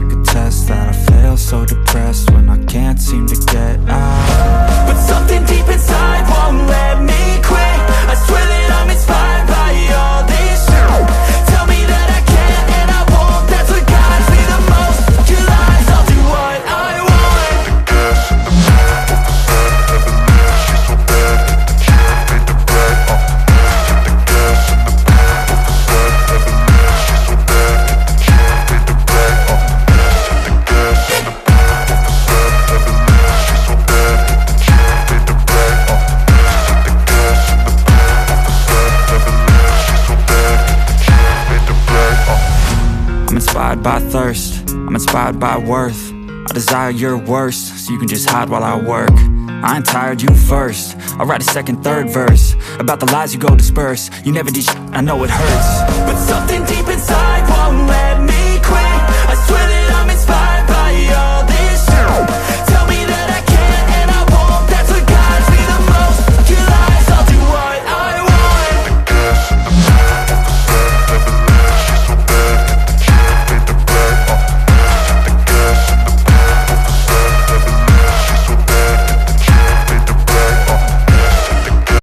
like a test that I fail, so depressed when I can't seem to get out. But something deep inside won't let me quit. I swear that I'm inspired by all this shit. Tell me that I can't and I won't. That's what guides me the most. Your lies, I'll do what I want. The gas in the back of the sun, never leave. She's so bad that the chick made the bread. The gas in the back of the sun, never leave. She's so bad that the chick made the bread. The gas in the back of the sun, never leave. She's so bad that the chick made the bread. The gas in the back of the sun, never leave. She's so bad that the chick made the bread. I'm inspired by thirst, I'm inspired by worth. I desire your worst, so you can just hide while I work. I ain't tired, you first. I'll write a second, third verse about the lies you go disperse. You never did shit, I know it hurts. But something deep inside won't let